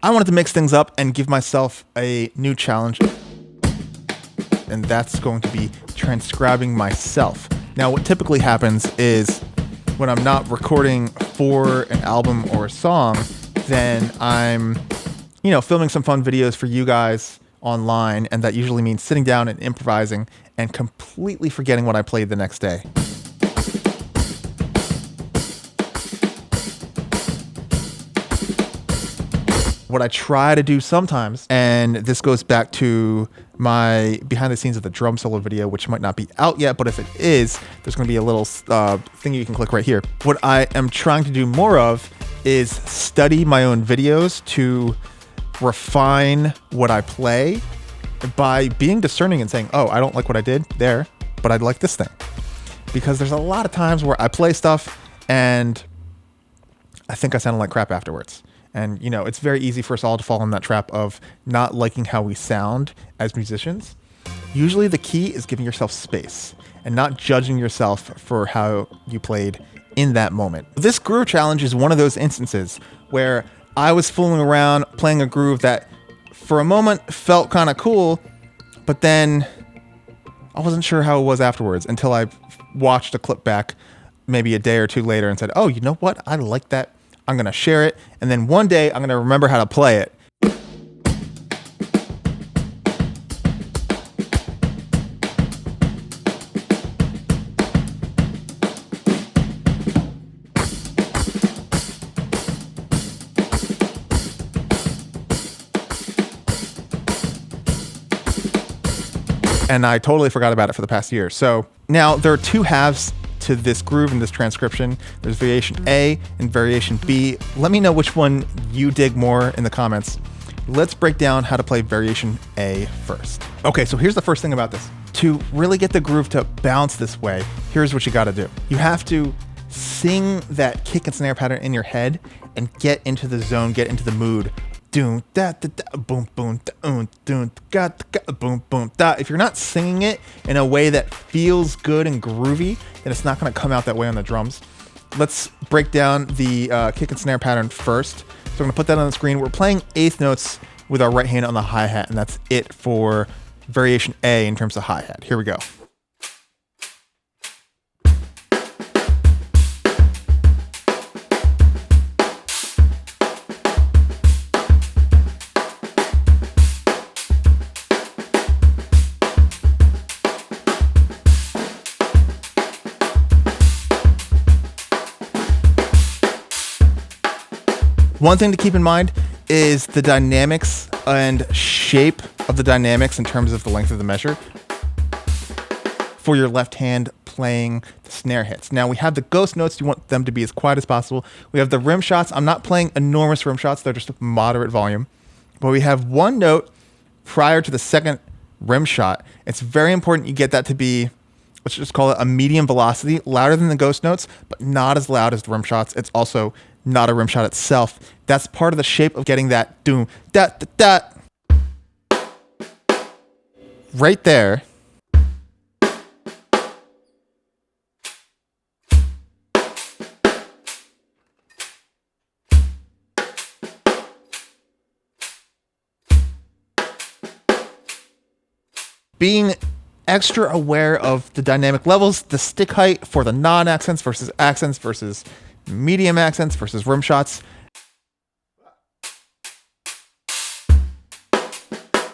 I wanted to mix things up and give myself a new challenge, and that's going to be transcribing myself. Now, what typically happens is when I'm not recording for an album or a song, then I'm, filming some fun videos for you guys online, and that usually means sitting down and improvising and completely forgetting what I played the next day. What I try to do sometimes, and this goes back to my behind the scenes of the drum solo video, which might not be out yet, but if it is, there's going to be a little thing you can click right here. What I am trying to do more of is study my own videos to refine what I play by being discerning and saying, oh, I don't like what I did there, but I'd like this thing. Because there's a lot of times where I play stuff and I think I sounded like crap afterwards. And, it's very easy for us all to fall in that trap of not liking how we sound as musicians. Usually the key is giving yourself space and not judging yourself for how you played in that moment. This groove challenge is one of those instances where I was fooling around playing a groove that for a moment felt kind of cool, but then I wasn't sure how it was afterwards until I watched a clip back maybe a day or two later and said, oh, you know what? I like that. I'm going to share it. And then one day I'm going to remember how to play it. And I totally forgot about it for the past year. So now there are two halves to this groove and this transcription. There's variation A and variation B. Let me know which one you dig more in the comments. Let's break down how to play variation A first. Okay, so here's the first thing about this. To really get the groove to bounce this way, here's what you got to do. You have to sing that kick and snare pattern in your head and get into the zone, get into the mood. Doom da da da boom boom da doom ga da boom boom da. If you're not singing it in a way that feels good and groovy, then it's not going to come out that way on the drums. Let's break down the kick and snare pattern first. So we're going to put that on the screen. We're playing eighth notes with our right hand on the hi-hat, and that's it for variation A in terms of hi-hat. Here we go. One thing to keep in mind is the dynamics and shape of the dynamics in terms of the length of the measure for your left hand playing the snare hits. Now we have the ghost notes. You want them to be as quiet as possible. We have the rim shots. I'm not playing enormous rim shots. They're just a moderate volume. But we have one note prior to the second rim shot. It's very important you get that to be, let's just call it a medium velocity, louder than the ghost notes, but not as loud as the rim shots. It's also not a rim shot itself. That's part of the shape of getting that doom da da da right there. Being extra aware of the dynamic levels, the stick height for the non-accents versus medium accents versus rim shots.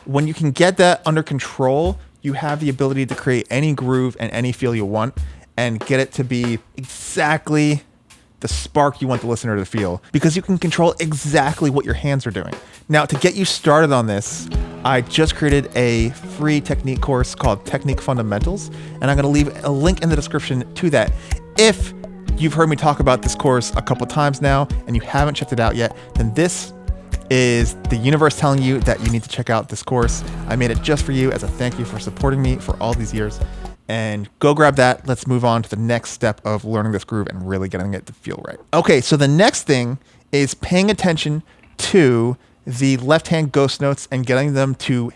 When you can get that under control, you have the ability to create any groove and any feel you want and get it to be exactly the spark you want the listener to feel, because you can control exactly what your hands are doing. Now, to get you started on this, I just created a free technique course called Technique Fundamentals, and I'm going to leave a link in the description to that. If you've heard me talk about this course a couple times now and you haven't checked it out yet, then this is the universe telling you that you need to check out this course. I made it just for you as a thank you for supporting me for all these years. And go grab that. Let's move on to the next step of learning this groove and really getting it to feel right. Okay, so the next thing is paying attention to the left-hand ghost notes and getting them to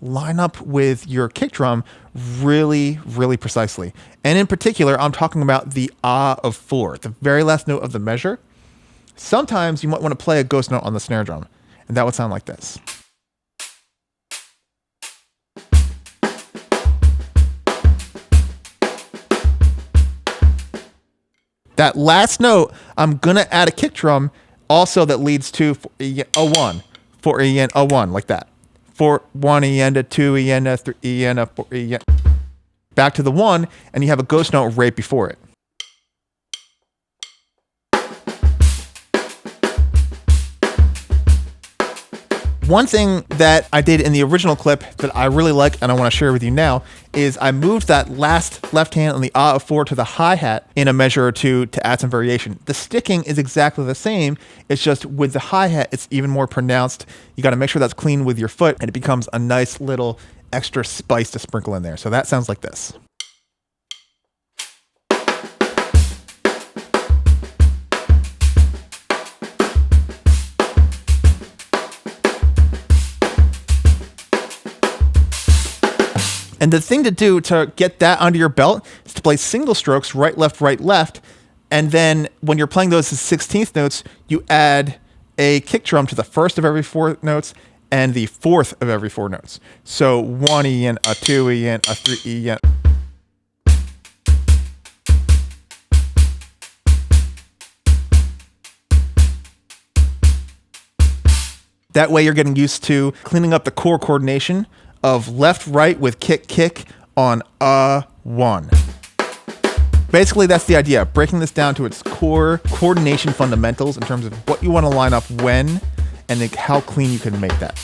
line up with your kick drum really, really precisely. And in particular, I'm talking about the ah of 4, the very last note of the measure. Sometimes you might want to play a ghost note on the snare drum. And that would sound like this. That last note, I'm gonna add a kick drum also that leads to a 1, 4 E a 1, like that. 4 1 E a 2 E a 3 E a 4 E. Back to the 1, and you have a ghost note right before it. One thing that I did in the original clip that I really like and I want to share with you now is I moved that last left hand on the ah of 4 to the hi-hat in a measure or two to add some variation. The sticking is exactly the same. It's just with the hi-hat, it's even more pronounced. You got to make sure that's clean with your foot, and it becomes a nice little extra spice to sprinkle in there. So that sounds like this. And the thing to do to get that under your belt is to play single strokes, right, left. And then when you're playing those as 16th notes, you add a kick drum to the first of every 4 notes and the fourth of every 4 notes. So 1 E and a 2 E and a 3 E and. That way you're getting used to cleaning up the core coordination of left, right with kick, kick on a 1. Basically, that's the idea. Breaking this down to its core coordination fundamentals in terms of what you want to line up when and then how clean you can make that.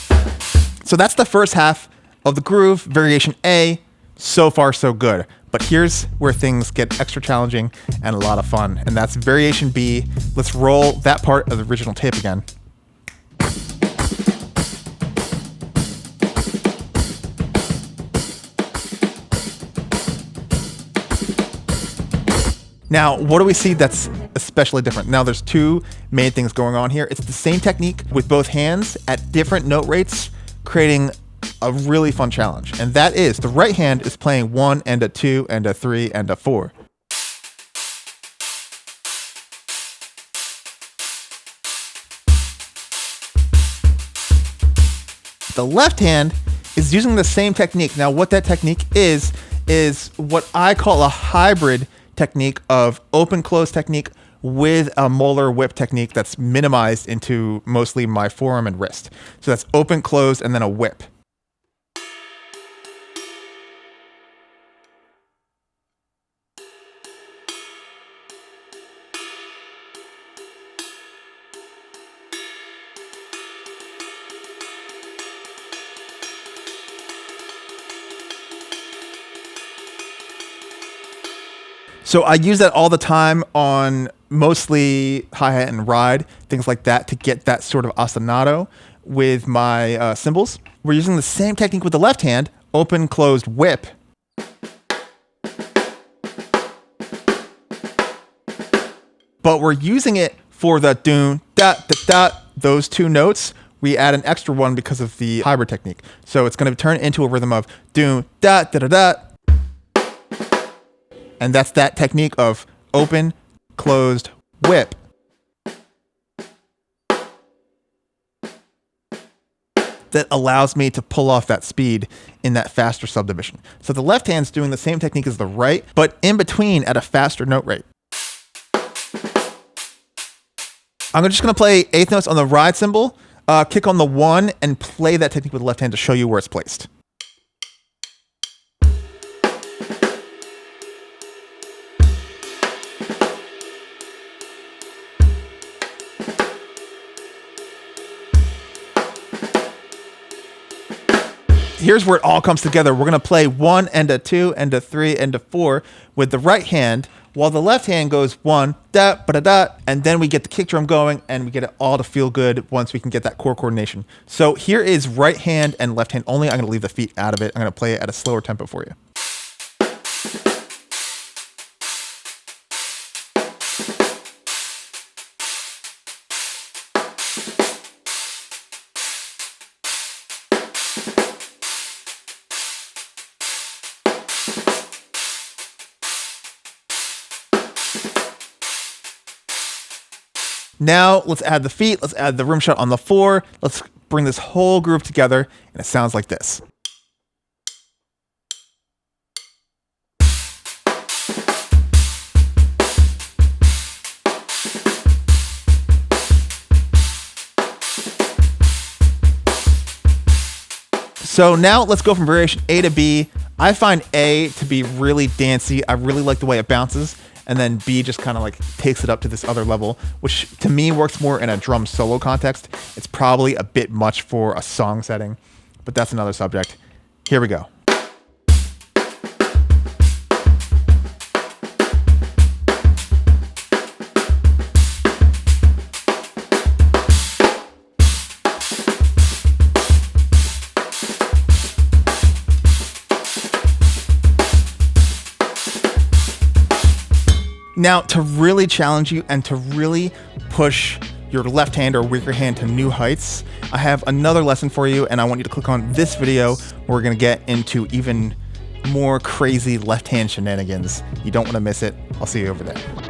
So that's the first half of the groove, variation A. So far, so good. But here's where things get extra challenging and a lot of fun. And that's variation B. Let's roll that part of the original tape again. Now, what do we see that's especially different? Now, there's 2 main things going on here. It's the same technique with both hands at different note rates, creating a really fun challenge. And that is, the right hand is playing 1 and a 2 and a 3 and a 4. The left hand is using the same technique. Now, what that technique is what I call a hybrid technique of open-close technique with a molar whip technique that's minimized into mostly my forearm and wrist. So that's open, close, and then a whip. So I use that all the time on mostly hi-hat and ride, things like that, to get that sort of ostinato with my cymbals. We're using the same technique with the left hand, open, closed, whip. But we're using it for the doon, da, da, da, those 2 notes. We add an extra one because of the hybrid technique. So it's going to turn into a rhythm of doon, da, da, da, da. And that's that technique of open, closed, whip. That allows me to pull off that speed in that faster subdivision. So the left hand's doing the same technique as the right, but in between at a faster note rate. I'm just going to play 8th notes on the ride cymbal, kick on the 1, and play that technique with the left hand to show you where it's placed. Here's where it all comes together. We're going to play 1 and a 2 and a 3 and a 4 with the right hand, while the left hand goes 1, da, ba, da, da, and then we get the kick drum going, and we get it all to feel good once we can get that core coordination. So here is right hand and left hand only. I'm going to leave the feet out of it. I'm going to play it at a slower tempo for you. Now let's add the feet. Let's add the rim shot on the 4. Let's bring this whole groove together, and it sounds like this. So now let's go from variation A to B. I find A to be really dancey. I really like the way it bounces. And then B just kind of like takes it up to this other level, which to me works more in a drum solo context. It's probably a bit much for a song setting, but that's another subject. Here we go. Now, to really challenge you and to really push your left hand or weaker hand to new heights, I have another lesson for you, and I want you to click on this video where we're going to get into even more crazy left hand shenanigans. You don't want to miss it. I'll see you over there.